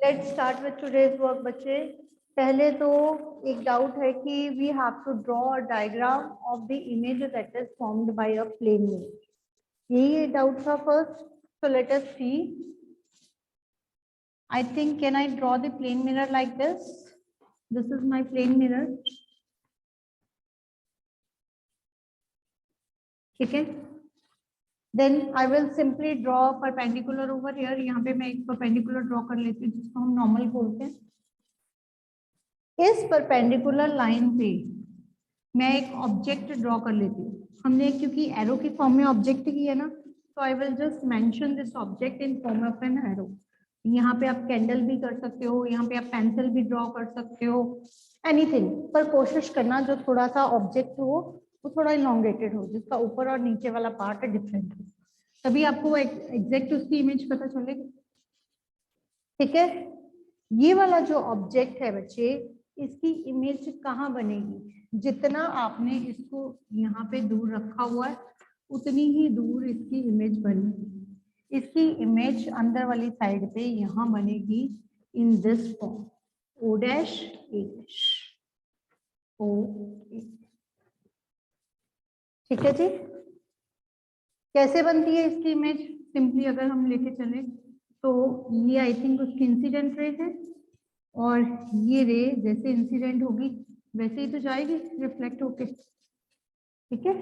Let's start with today's work बच्चे। पहले तो एक डाउट है कि we have to draw a diagram of the image that is formed by a plane mirror. यही doubt था first. So let us see. I think can I draw the plane mirror like this? This is my plane mirror. ठीक है, then I will simply draw perpendicular over here. यहाँ पे मैं एक perpendicular draw कर लेती हूँ जिसको हम नॉर्मल बोलते हैं। इस परपेंडिकुलर लाइन पे मैं एक ऑब्जेक्ट ड्रॉ कर लेती हूँ। हमने क्योंकि एरो की फॉर्म में ऑब्जेक्ट की है ना, तो I will just mention this object in form of an arrow. यहाँ पे आप कैंडल भी कर सकते हो, यहाँ पे आप पेंसिल भी ड्रॉ कर सकते हो, एनीथिंग। पर कोशिश करना जो थोड़ा सा ऑब्जेक्ट हो वो थोड़ा इलोंगेटेड हो, जिसका ऊपर और नीचे वाला पार्ट डिफरेंट हो, तभी आपको एग्जैक्ट उसकी इमेज पता चलेगी। ठीक है, ये वाला जो ऑब्जेक्ट है बच्चे, इसकी इमेज कहाँ बनेगी? जितना आपने इसको यहाँ पे दूर रखा हुआ है उतनी ही दूर इसकी इमेज बनेगी। इसकी इमेज अंदर वाली साइड पे यहाँ बनेगी in this form, O dash A dash O. ठीक है जी। कैसे बनती है इसकी इमेज? सिंपली अगर हम लेके चले तो ये आई थिंक उसकी इंसिडेंट रे है, और ये रे जैसे इंसिडेंट होगी वैसे ही तो जाएगी रिफ्लेक्ट होके। ठीक है,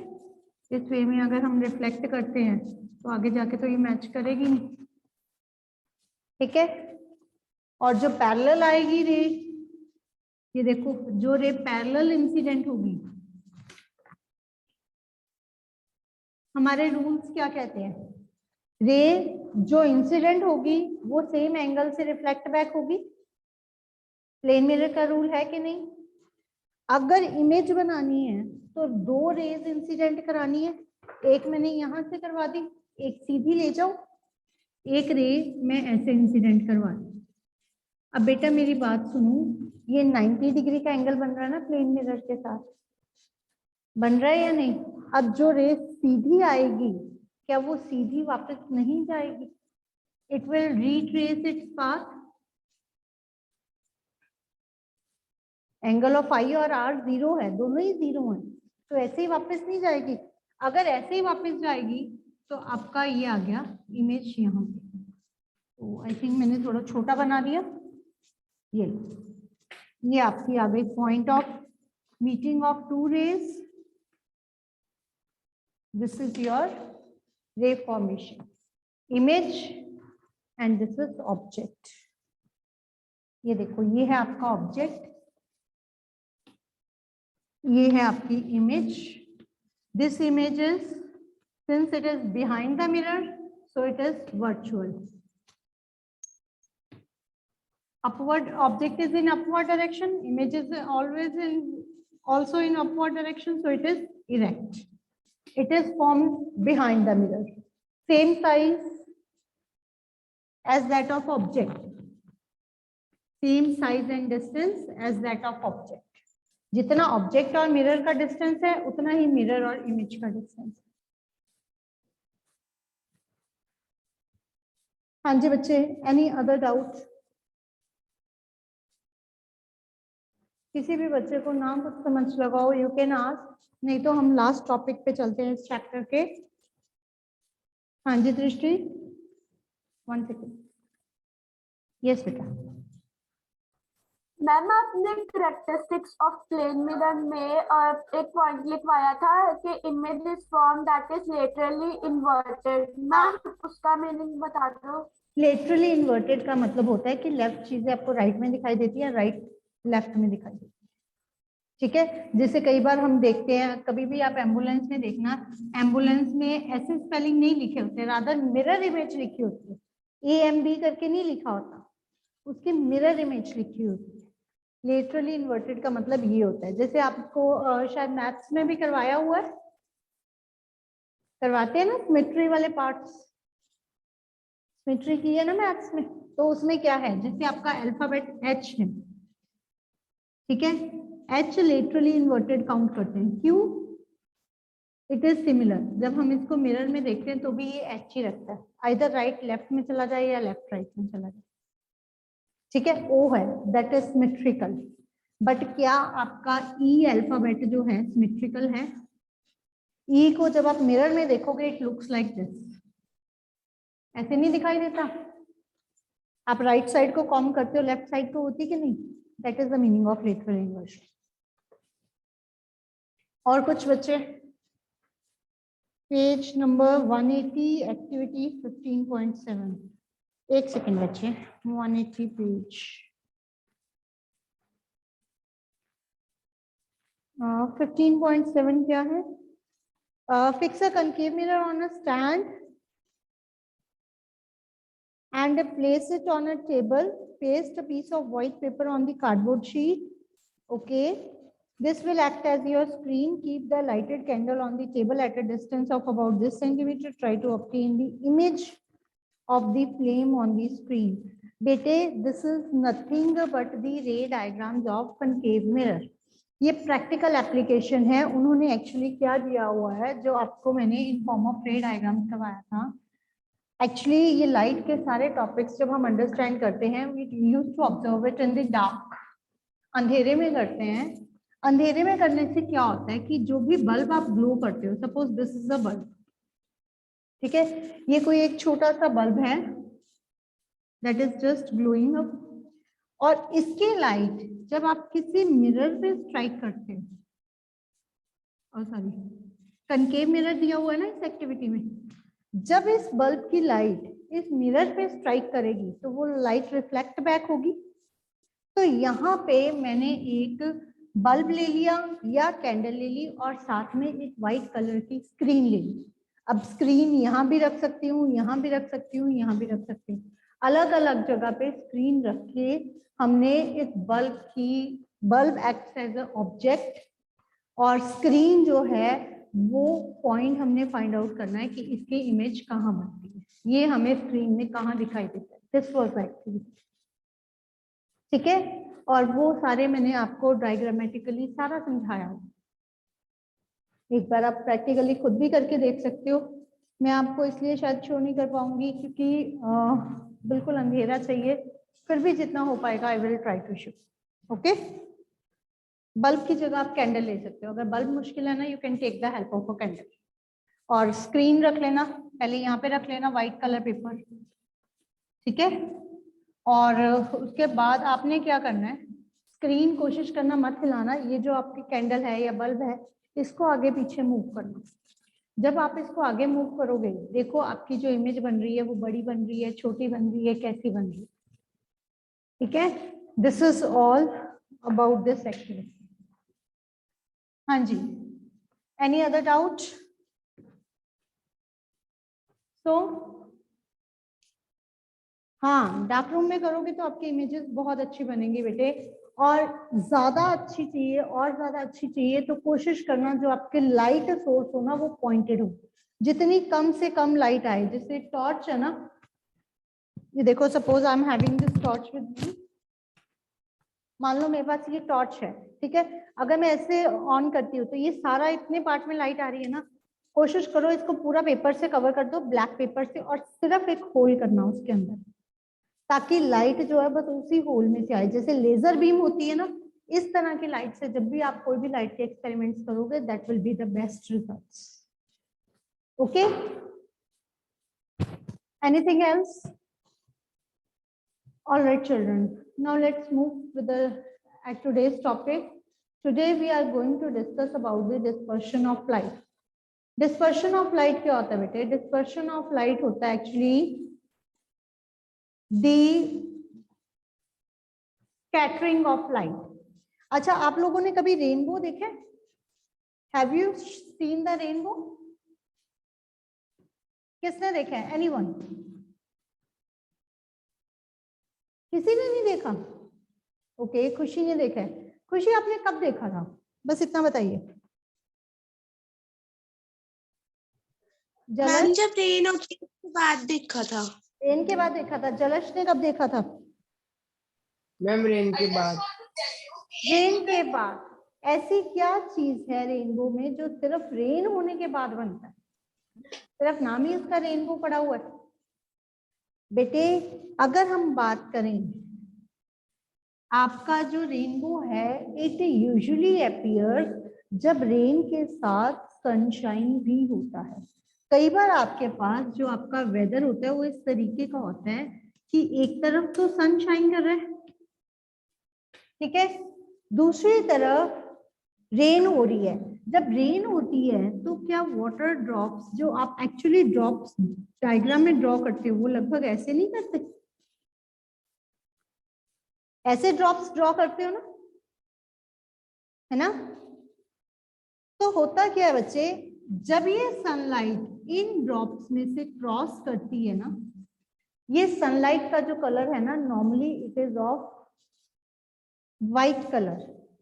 इस वे में अगर हम रिफ्लेक्ट करते हैं तो आगे जाके तो ये मैच करेगी नहीं। ठीक है, और जो पैरेलल आएगी रे, ये देखो जो रे पैरेलल इंसिडेंट होगी, हमारे रूल्स क्या कहते हैं? रे जो इंसिडेंट होगी वो सेम एंगल से रिफ्लेक्ट बैक होगी। प्लेन मिरर का रूल है कि नहीं? अगर इमेज बनानी है तो दो रेज इंसिडेंट करानी है। एक मैंने यहां से करवा दी, एक सीधी ले जाओ, एक रे मैं ऐसे इंसिडेंट करवा दी। अब बेटा मेरी बात सुनो, ये 90 डिग्री का एंगल बन रहा है ना प्लेन मिरर के साथ, बन रहा है या नहीं? अब जो रे सीधी आएगी, क्या वो सीधी वापस नहीं जाएगी? It will retrace its path. Angle of i और आर जीरो है, दोनों ही जीरो हैं, तो ऐसे ही वापस नहीं जाएगी। अगर ऐसे ही वापस जाएगी तो आपका ये आ गया इमेज यहाँ पे। तो आई थिंक मैंने थोड़ा छोटा बना दिया। ये आपकी आ गई point of meeting of two rays. This is your ray formation image and this is object. ये देखो ये है आपका ऑब्जेक्ट, ये है आपकी image. This image is, since it is behind the mirror, so it is virtual. Upward object is in upward direction, image is always in also in upward direction, so it is erect. It is formed behind the mirror, same size as that of object, same size and distance as that of object. जितना object और mirror का distance है उतना ही mirror और image का distance है। हाँ जी बच्चे, एनी अदर डाउट? किसी भी बच्चे को ना कुछ समझ लगा हो यू कैन आस्क, नहीं तो हम लास्ट टॉपिक पे चलते हैं इस चैप्टर के। हाँ जी दृष्टि, 1 सेकेंड। यस बेटा। मैम आपने कैरेक्टरिस्टिक्स ऑफ प्लेन मिरर में एक पॉइंट लिखवाया था कि image is form that is laterally inverted. Ma'am उसका मीनिंग बता दो। लेटरली इन्वर्टेड का मतलब होता है कि लेफ्ट चीजें आपको राइट में दिखाई देती है, राइट लेफ्ट में दिखाई देती है। ठीक है, जैसे कई बार हम देखते हैं, कभी भी आप एम्बुलेंस में देखना, एम्बुलेंस में ऐसे स्पेलिंग नहीं लिखे होते, रादर मिरर इमेज लिखी होती है। AMB करके नहीं लिखा होता, उसकी मिरर इमेज लिखी होती है। लेटरली इन्वर्टेड का मतलब ये होता है। जैसे आपको शायद मैथ्स में भी करवाया हुआ है, करवाते हैं ना सिमेट्री वाले पार्ट्स, सिमेट्री की है ना मैथ्स में, तो उसमें क्या है, जैसे आपका अल्फाबेट H है, ठीक है, H लेटरली इन्वर्टेड काउंट करते हैं। क्यों? It is similar. जब हम इसको मिरर में देखते हैं तो भी ये H ही रखता है, आइदर राइट लेफ्ट में चला जाए या लेफ्ट राइट में चला जाए। ठीक है, ओ है दैट इज सिमेट्रिकल। बट क्या आपका ई अल्फाबेट जो है सिमेट्रिकल है? ई को जब आप मिरर में देखोगे इट लुक्स लाइक दिस, ऐसे नहीं दिखाई देता। आप राइट साइड को कॉम करते हो, लेफ्ट साइड को होती कि नहीं? That is the meaning of lateral inversion. और कुछ बच्चे? Page number 180 activity 15.7। एक सेकेंड बच्चे, 180 पेज 15.7 क्या है? Fix a concave mirror on a stand and place it on a table. Paste a piece of white paper on the cardboard sheet. Okay, this will act as your screen. Keep the lighted candle on the table at a distance of about this centimeter. Try to obtain the image of the flame on the screen. बेटे, this is nothing but the ray diagrams of concave mirror. ये practical application है। उन्होंने actually क्या दिया हुआ है, जो आपको मैंने इन फॉर्म ऑफ रे डायग्राम्स करवाया था। एक्चुअली ये लाइट के सारे टॉपिक्स जब हम अंडरस्टैंड करते हैं, we use to observe it in the dark, अंधेरे में करते हैं। अंधेरे में करने से क्या होता है कि जो भी बल्ब आप ग्लो करते हो, suppose this is a bulb, ठीक है, ये कोई एक छोटा सा बल्ब है that is just glowing up, और इसके लाइट जब आप किसी मिरर पे स्ट्राइक करते हो, और सॉरी कनकेव मिरर दिया हुआ है ना इस एक्टिविटी में, जब इस बल्ब की लाइट इस मिरर पे स्ट्राइक करेगी तो वो लाइट रिफ्लेक्ट बैक होगी। तो यहाँ पे मैंने एक बल्ब ले लिया या कैंडल ले ली और साथ में एक वाइट कलर की स्क्रीन ले ली। अब स्क्रीन यहाँ भी रख सकती हूँ, यहाँ भी रख सकती हूँ, यहाँ भी रख सकती हूँ। अलग अलग जगह पे स्क्रीन रख के हमने इस bulb acts as a object, और स्क्रीन जो है वो पॉइंट हमने फाइंड आउट करना है कि इसकी इमेज कहाँ बनती है, ये हमें स्क्रीन में कहाँ दिखाई देता है। दिस वाज एक्टिविटी, ठीक है, और वो सारे मैंने आपको डायग्रामेटिकली सारा समझाया। एक बार आप प्रैक्टिकली खुद भी करके देख सकते हो। मैं आपको इसलिए शायद शो नहीं कर पाऊंगी क्योंकि बिल्कुल अंधेरा चाहिए, फिर भी जितना हो पाएगा I will try to show. Okay, bulb की जगह आप कैंडल ले सकते हो। अगर बल्ब मुश्किल है ना, you can take the help of a candle. और स्क्रीन रख लेना, पहले यहाँ पे रख लेना व्हाइट कलर पेपर, ठीक है। और उसके बाद आपने क्या करना है, स्क्रीन कोशिश करना मत हिलाना। ये जो आपकी कैंडल है या बल्ब है, इसको आगे पीछे मूव करना। जब आप इसको आगे मूव करोगे, देखो आपकी जो इमेज बन रही है वो बड़ी बन रही है, छोटी बन रही है, कैसी बन रही है, ठीक है। This is all about this activity. हाँ जी, एनी अदर डाउट? तो हाँ, डार्क रूम में करोगे तो आपकी इमेजेस बहुत अच्छी बनेंगी बेटे। और ज्यादा अच्छी चाहिए, और ज्यादा अच्छी चाहिए तो कोशिश करना जो आपके लाइट सोर्स हो ना वो पॉइंटेड हो, जितनी कम से कम लाइट आए। जैसे टॉर्च है ना, ये देखो, suppose I am having this torch with me, मान लो मेरे पास ये टॉर्च है, ठीक है। अगर मैं ऐसे ऑन करती हूँ तो ये सारा इतने पार्ट में लाइट आ रही है ना, कोशिश करो इसको पूरा पेपर से कवर कर दो, ब्लैक पेपर से, और सिर्फ एक होल करना उसके अंदर, ताकि लाइट जो है बस उसी होल में से आए। जैसे लेजर बीम होती है ना, इस तरह की लाइट से जब भी आप कोई भी लाइट के एक्सपेरिमेंट्स करोगे, that will be the best results. Okay, anything else? All right, children. Now let's move with at today's topic. Today we are going to discuss about the dispersion of light. Dispersion of light क्या होता है बेटे? Dispersion of light होता है actually the scattering of light. अच्छा, आप लोगों ने कभी रेनबो देखा? Have you seen the rainbow? किसने देखा है? Anyone? किसी ने नहीं देखा? ओके, खुशी ने देखा है। खुशी, आपने कब देखा था? बस इतना बताइए। मैम जब रेन होती है उसके बाद देखा था। रेन के बाद देखा था। जलश ने कब देखा था? मैम रेन के बाद। रेन के बाद। ऐसी क्या चीज है रेनबो में जो सिर्फ रेन होने के बाद बनता है? सिर्फ नाम ही उसका रेनबो पड़ा हुआ है। बेटे, अगर हम बात करें आपका जो रेनबो है इट यूजुअली अपीयर्स जब रेन के साथ सनशाइन भी होता है। कई बार आपके पास जो आपका वेदर होता है वो इस तरीके का होता है कि एक तरफ तो सनशाइन कर रहा है, ठीक है, दूसरी तरफ रेन हो रही है। जब रेन होती है तो क्या वाटर ड्रॉप्स जो आप एक्चुअली ड्रॉप्स डायग्राम में ड्रॉ करते हो वो लगभग ऐसे नहीं करते, ऐसे ड्रॉप्स ड्रॉ करते हो ना, है ना। तो होता क्या है बच्चे, जब ये सनलाइट इन ड्रॉप्स में से क्रॉस करती है ना, ये सनलाइट का जो कलर है ना normally it is of white colour,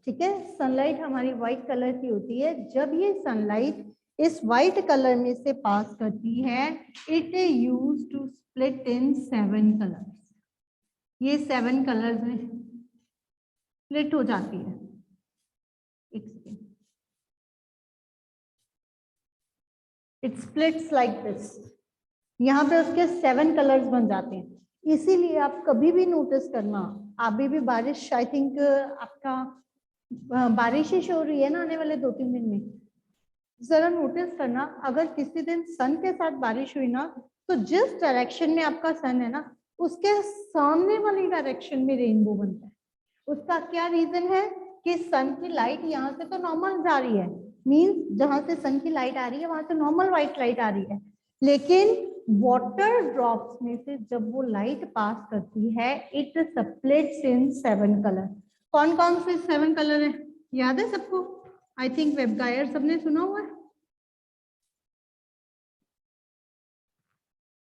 ठीक है, सनलाइट हमारी वाइट कलर की होती है। जब ये सनलाइट इस वाइट कलर में से पास करती है it is used to split in 7 colours. ये 7 कलर्स में स्प्लिट हो जाती है। एक second, it splits like this, यहाँ पे उसके 7 कलर्स बन जाते हैं। इसीलिए आप कभी भी नोटिस करना, अभी भी बारिश आई थिंक आपका बारिश ही हो रही है ना आने वाले 2-3 दिन में, जरा नोटिस करना अगर किसी दिन सन के साथ बारिश हुई ना तो जिस डायरेक्शन में आपका सन है ना उसके सामने वाली डायरेक्शन में रेनबो बनता है। उसका क्या रीजन है कि सन की लाइट यहाँ से तो नॉर्मल जा रही है, मींस जहां से सन की लाइट आ रही है वहां से नॉर्मल व्हाइट लाइट आ रही है, लेकिन वाटर ड्रॉप्स में से जब वो लाइट पास करती है इट स्प्लिट्स इन 7 कलर। कौन कौन से 7 कलर है याद है सबको? आई थिंक वेबगायर सबने सुना हुआ है,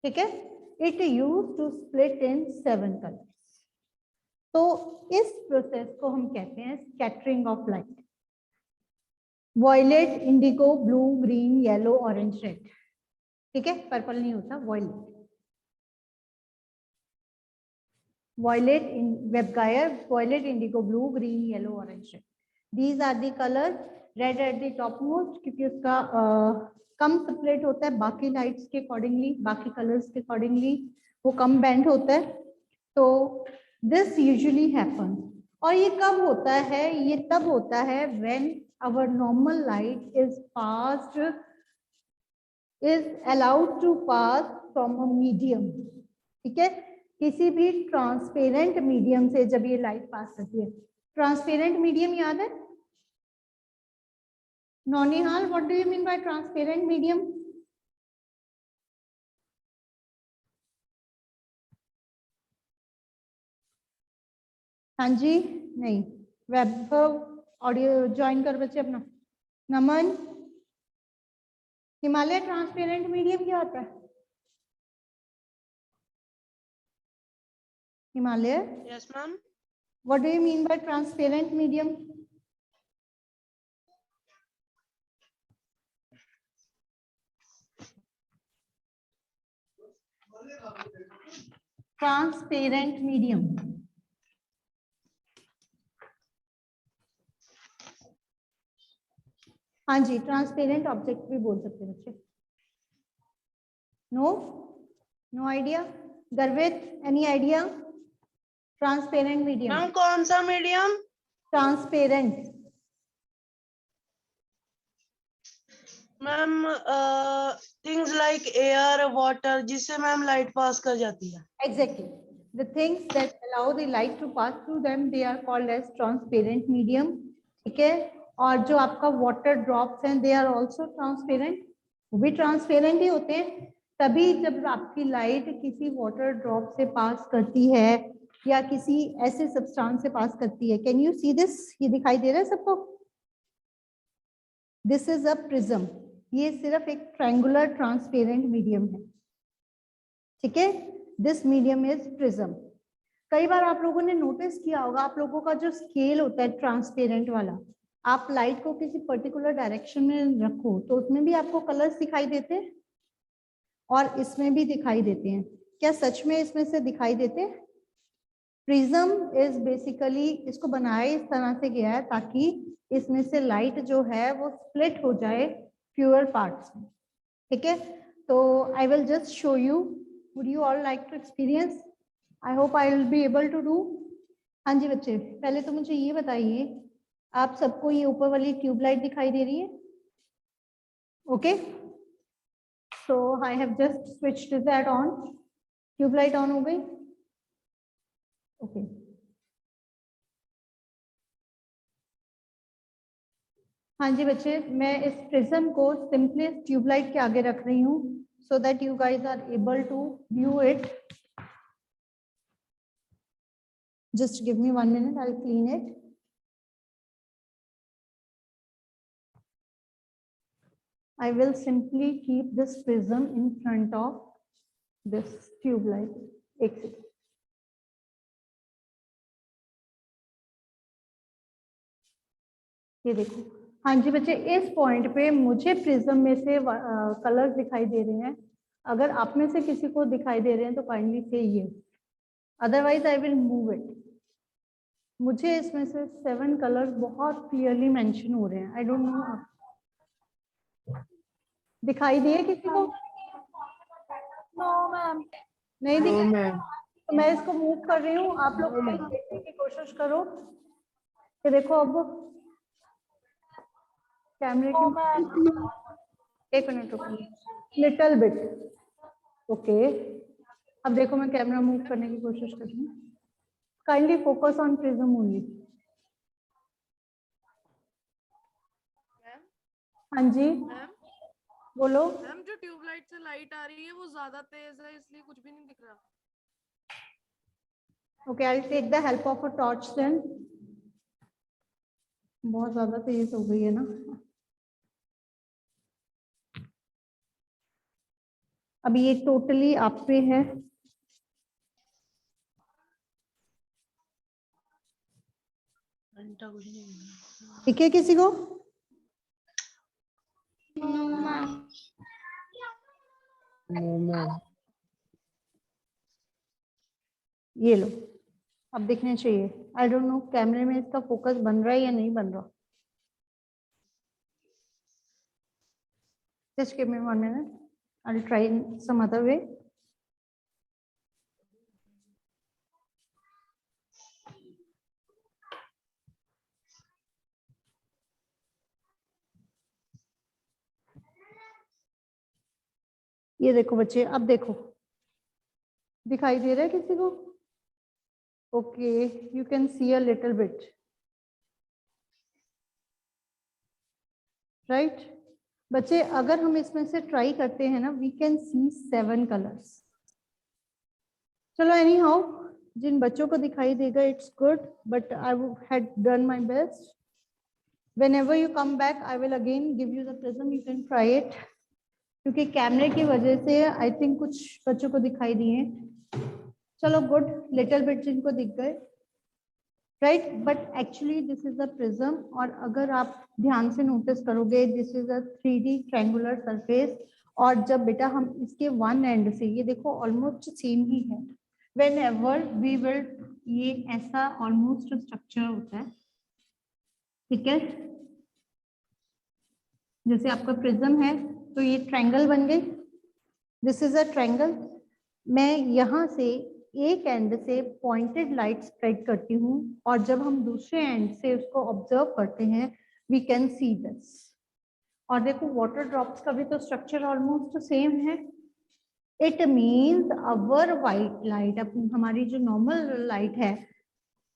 ठीक है। It use to split in 7 colours. तो इस प्रोसेस को हम कहते हैं scattering of light. Violet, indigo, blue, green, yellow, orange, red, ठीक है, पर्पल नहीं होता, violet. Violet in Webguire, violet, indigo, blue, green, yellow, orange, red. These are the colors. Red at the topmost क्योंकि उसका कम स्प्लिट होता है बाकी lights के अकॉर्डिंगली, बाकी कलर्स के अकॉर्डिंगली वो कम बैंड होता है। तो दिस यूजुअली हैपन, और ये कब होता है? ये तब होता है when our normal light is passed is allowed to pass from a medium, ठीक है, किसी भी ट्रांसपेरेंट मीडियम से जब ये लाइट पास करती है। ट्रांसपेरेंट मीडियम याद है Naunihal? What do you mean by transparent medium? हाँ जी, नहीं, वैभव ऑडियो ज्वाइन कर बच्चे अपना। नमन, हिमालय ट्रांसपेरेंट मीडियम क्या होता है? Himalaya, yes ma'am. What do you mean by transparent medium? Transparent medium, हाँ जी, ट्रांसपेरेंट ऑब्जेक्ट भी बोल सकते हैं बच्चे। No, no idea? Garvit, any idea? Transparent medium, ma'am कौन सा medium? Transparent. Ma'am things like air, water, जिससे मैम लाइट पास कर जाती है। Exactly. The things that allow the light to pass through them, they are called as transparent medium. ठीक है, और जो आपका वाटर ड्रॉप्स हैं, they are also transparent. वो भी ट्रांसपेरेंट ही होते हैं। तभी जब आपकी लाइट किसी वाटर ड्रॉप से पास करती है या किसी ऐसे सब्सटेंस से पास करती है, कैन यू सी दिस? ये दिखाई दे रहा है सबको? This is a prism. ये सिर्फ एक ट्रायंगुलर ट्रांसपेरेंट मीडियम है, ठीक है। This medium is prism. कई बार आप लोगों ने नोटिस किया होगा, आप लोगों का जो स्केल होता है ट्रांसपेरेंट वाला, आप लाइट को किसी पर्टिकुलर डायरेक्शन में रखो तो उसमें भी आपको कलर्स दिखाई देते हैं और इसमें भी दिखाई देते हैं। क्या सच में इसमें से दिखाई देते हैं? प्रिज्म इज बेसिकली, इसको बनाया इस तरह से गया है ताकि इसमें से लाइट जो है वो स्प्लिट हो जाए फ्यूअर पार्ट्स में, ठीक है। तो I will just show you, would you all like to experience? I hope I will be able to do. हाँ जी बच्चे, पहले तो मुझे ये बताइए, आप सबको ये ऊपर वाली ट्यूबलाइट दिखाई दे रही है? Okay, so I have just switched that on. Tube light on हो गई? ओके, हाँ जी बच्चे, मैं इस प्रिज्म को सिंपली ट्यूबलाइट के आगे रख रही हूँ so that you guys are able to view it. Just give me 1 minute, I'll clean it. I will simply keep this prism in front of this tube light. एक second. ये देखो, हाँ जी बच्चे, इस पॉइंट पे मुझे प्रिज्म में से कलर्स दिखाई दे रहे हैं। अगर आप में से किसी को दिखाई दे रहे हैं तो काइंडली से ये, otherwise I will move it. मुझे इसमें से 7 कलर्स बहुत क्लियरली मेंशन हो रहे हैं। आई डोंट नो, आप दिखाई दिए किसी को? No ma'am. नहीं नो दिखाई? मैम। तो मैं इसको मूव कर रही हूँ, आप लोग प्लीज देखने की कोशिश करो। ये देखो, अब कैमरे नो की, मैम। एक मिनट रुको, लिटिल बिट। ओके, अब देखो मैं कैमरा मूव करने की कोशिश कर रही हूँ। Kindly focus on prism only. हाँ जी मैम बोलो। मैम जो ट्यूबलाइट से लाइट आ रही है वो ज्यादा तेज है, इसलिए कुछ भी नहीं दिख रहा। Okay, I will take the help of a torch then. बहुत ज्यादा तेज हो गई है ना। अब ये टोटली आप पे है। घंटा कुछ नहीं मिला। ठीक है किसी को? No ma'am. No ma'am. ये लो, अब दिखने चाहिए। आई डोंट नो कैमरे में इसका फोकस बन रहा है या नहीं बन रहा। Just give me 1 minute, I will try some other way. ये देखो बच्चे, अब देखो, दिखाई दे रहा है किसी को? Okay, you can see a little bit, right? बच्चे अगर हम इसमें से ट्राई करते हैं ना, वी कैन सी 7 कलर्स। चलो एनी हाउ, जिन बच्चों को दिखाई देगा it's good, but I had done my best. Whenever you come back, I will again give you the prism. You can try it. क्योंकि कैमरे की वजह से आई थिंक कुछ बच्चों को दिखाई दिए। चलो गुड, लिटिल बिट जिनको दिख गए, right? But actually this is a prism, और अगर आप ध्यान से नोटिस करोगे, this is a 3D triangular surface. और जब बेटा हम इसके वन एंड से, ये देखो ऑलमोस्ट सेम ही है, whenever we will, ये ऐसा ऑलमोस्ट स्ट्रक्चर होता है, ठीक है? जैसे आपका प्रिज्म है तो ये ट्रायंगल बन गई, दिस इज अ ट्रायंगल। मैं यहाँ से एक एंड से पॉइंटेड लाइट स्प्रेड करती हूँ, और जब हम दूसरे एंड से उसको ऑब्जर्व करते हैं, वी कैन सी दिस। और देखो वाटर ड्रॉप्स का भी तो स्ट्रक्चर ऑलमोस्ट सेम है। It means our white light, हमारी जो नॉर्मल लाइट है,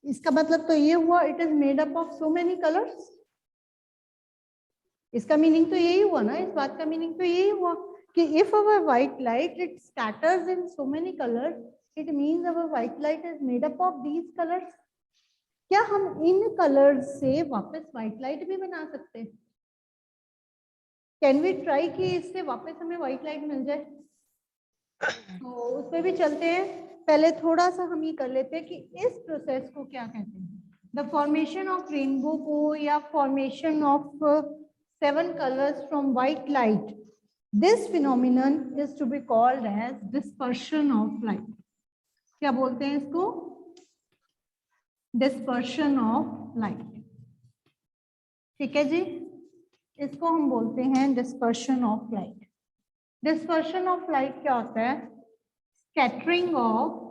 इसका मतलब तो ये हुआ it is made up of so many colours. इसका मीनिंग तो यही हुआ ना, इस बात का मीनिंग तो यही हुआ कि if our white light it scatters in so many colors, it means our white light is made up of these colors. क्या हम इन कलर्स से वापस व्हाइट लाइट भी बना सकते हैं? कैन वी ट्राई कि इससे वापस हमें व्हाइट लाइट मिल जाए? तो उस पर भी चलते हैं। पहले थोड़ा सा हम ये कर लेते हैं कि इस प्रोसेस को क्या कहते हैं। द फॉर्मेशन ऑफ रेनबो को, या formation of 7 colors from white light, this phenomenon is to be called as dispersion of light. क्या बोलते हैं इसको? dispersion of light। ठीक है जी, इसको हम बोलते हैं dispersion of light। dispersion of light क्या होता है? scattering of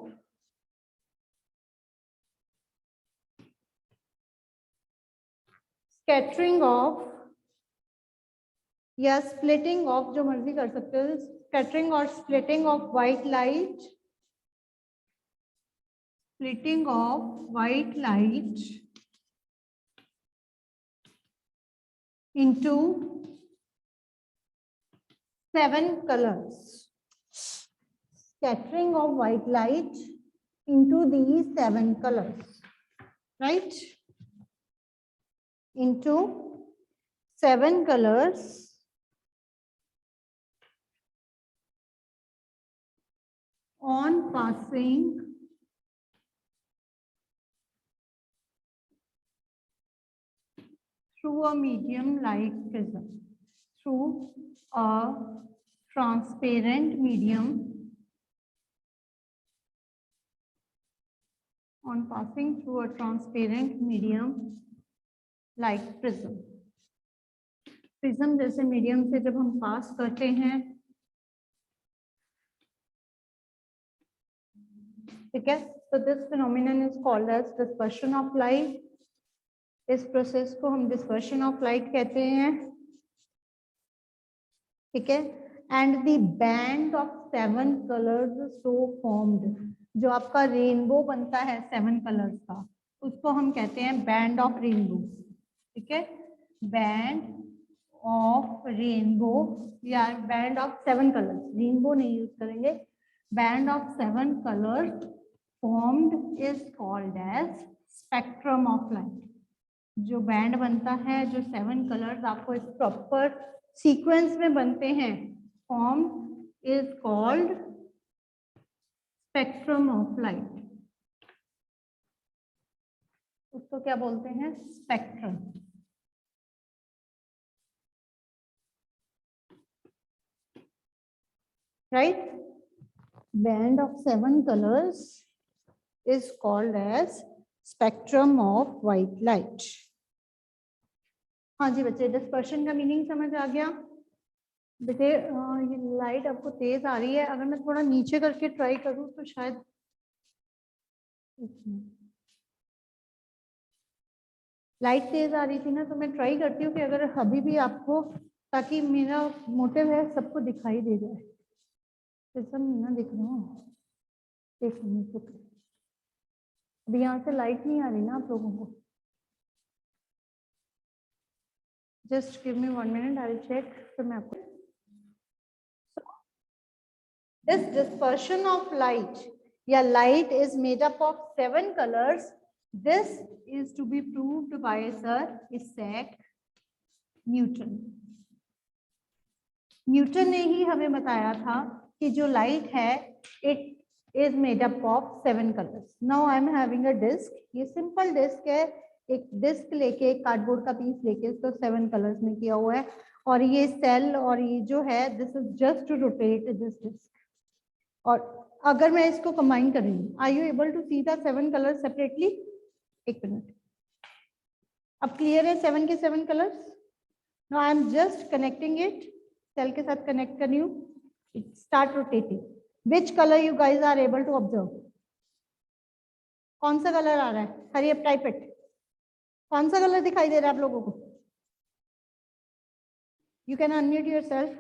स्कैटरिंग ऑफ या स्प्लिटिंग ऑफ, जो मर्जी कर सकते हो, स्कैटरिंग और splitting of white light, splitting of white light into 7 colors. Scattering of white light into these 7 colors, right? Into 7 colors on passing through a medium like prism, through a transparent medium, on passing through a transparent medium like prism. Prism जैसे medium से जब हम पास करते हैं, ठीक है, so this phenomenon is called as dispersion of light. इस process को हम डिस्पर्शन ऑफ लाइट कहते हैं, ठीक है. And the band of 7 colours so formed, जो आपका रेनबो बनता है 7 कलर्स का, उसको हम कहते हैं बैंड ऑफ रेनबो, ठीक है. बैंड ऑफ रेनबो या बैंड ऑफ 7 कलर्स, रेनबो नहीं यूज करेंगे, band of 7 colours formed is called as spectrum of light. जो बैंड बनता है, जो 7 कलर्स आपको इस प्रॉपर सीक्वेंस में बनते हैं, form is called spectrum of light. उसको क्या बोलते हैं? Spectrum. Right. Band of 7 colours is called as spectrum of white light. हाँ जी बच्चे, डिस्पर्शन का मीनिंग समझ आ गया? बेटे ये लाइट आपको तेज आ रही है, अगर मैं थोड़ा नीचे करके ट्राई करूँ तो शायद, लाइट तेज आ रही थी ना, तो मैं ट्राई करती हूँ कि अगर अभी भी आपको, ताकि मेरा मोटिव है सबको दिखाई दे जाए. सिस्टम ना दिख रहा हूँ, अभी यहाँ से लाइट नहीं आ रही ना आप लोगों को. Just give me 1 minute, I'll check. फिर मैं आपको. This dispersion of light, या light is made up of 7 colors. This is to be proved by Sir Isaac Newton. Newton ने ही हमें बताया था कि जो लाइट है, it is made up of 7 colors. Now I am having a disc. ये simple disc है, एक डिस्क लेके, एक कार्डबोर्ड का पीस लेके इसको 7 कलर्स में किया हुआ है, और ये सेल और ये जो है, this is just to rotate this disc. और अगर मैं इसको कंबाइन कर रही हूँ, are you able to see the 7 colours separately? एक मिनट, अब क्लियर है 7 के 7 colours? Now I am just connecting it, cell के साथ कनेक्ट कर रही हूँ, it start rotating. Which colour you guys are able to observe? कौन सा कलर आ रहा है? Hurry up type it. कौन सा कलर दिखाई दे रहा है आप लोगों को? You can unmute yourself.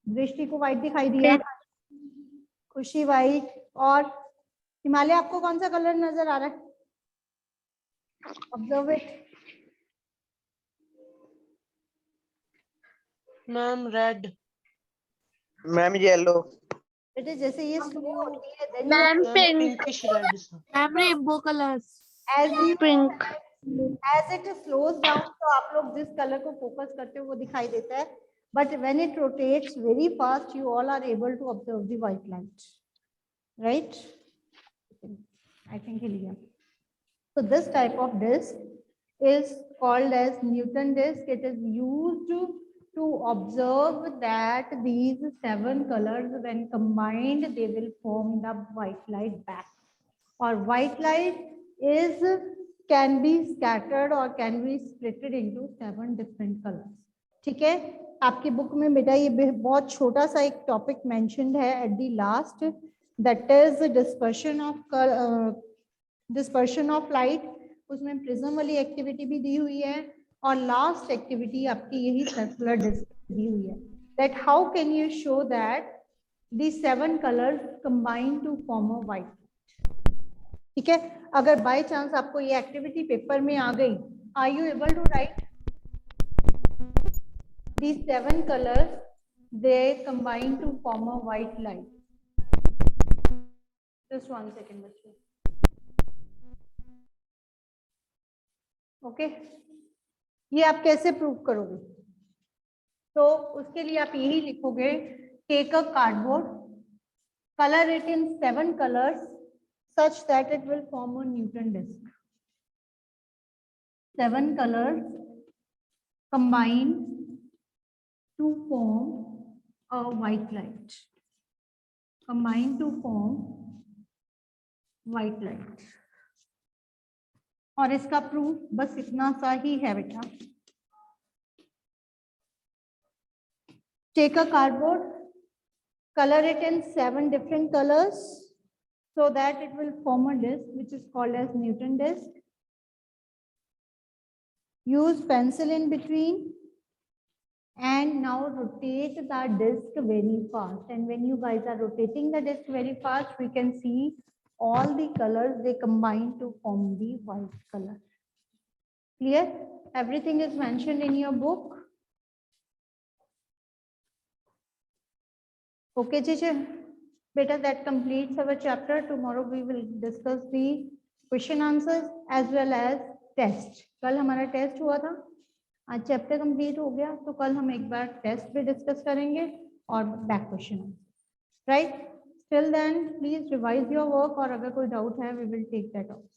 दृष्टि को व्हाइट दिखाई दिया, खुशी व्हाइट, और हिमालय आपको कौन सा कलर नजर आ रहा है? Observe it. Ma'am red. Ma'am yellow. बेटे जैसे ये स्लो होती है, then ma'am pink. Pinkish red. Ma'am rainbow colours. Pink. as it slows down, तो आप लोग जिस कलर को फोकस करते हो वो दिखाई देता है, but when it rotates very fast, you all are able to observe the white light, right? I think clear. So this type of disk is called as Newton disk. It is used to observe that these 7 colors, when combined, they will form the white light back. Or white light is can be scattered or can be splitted into 7 different colors. ठीक है, आपकी book में बेटा ये बहुत छोटा सा एक टॉपिक मेंशन्ड है at the last, that is dispersion of light. उसमें प्रिज्म वाली एक्टिविटी भी दी हुई है, और लास्ट एक्टिविटी आपकी यही सर्कुलर डिस्क दी हुई है, that how can you show that the 7 colours combine to form a white. ठीक है, अगर बाय चांस आपको ये एक्टिविटी पेपर में आ गई, are you able to write these 7 colors, they combine to form a white light? Just 1 second बच्चों। Okay, ये आप कैसे प्रूव करोगे? तो उसके लिए आप यही लिखोगे, take a cardboard, color it in 7 colors such that it will form a Newton disk. 7 colors combine to form a white light. Combine to form white light. और इसका प्रूफ बस इतना सा ही है बेटा। Take a cardboard, color it in 7 different colors so that it will form a disk which is called as Newton disk. Use pencil in between and now rotate the disk very fast. And when you guys are rotating the disk very fast, we can see all the colors, they combine to form the white color. Clear? Everything is mentioned in your book. Okay, teacher. Beta, that completes our chapter. Tomorrow we will discuss the question answers as well as test. कल हमारा test हुआ था, आज chapter complete हो गया, तो कल हम एक बार टेस्ट भी डिस्कस करेंगे और back question, right? Till then please revise your work, और अगर कोई डाउट है we will take that out.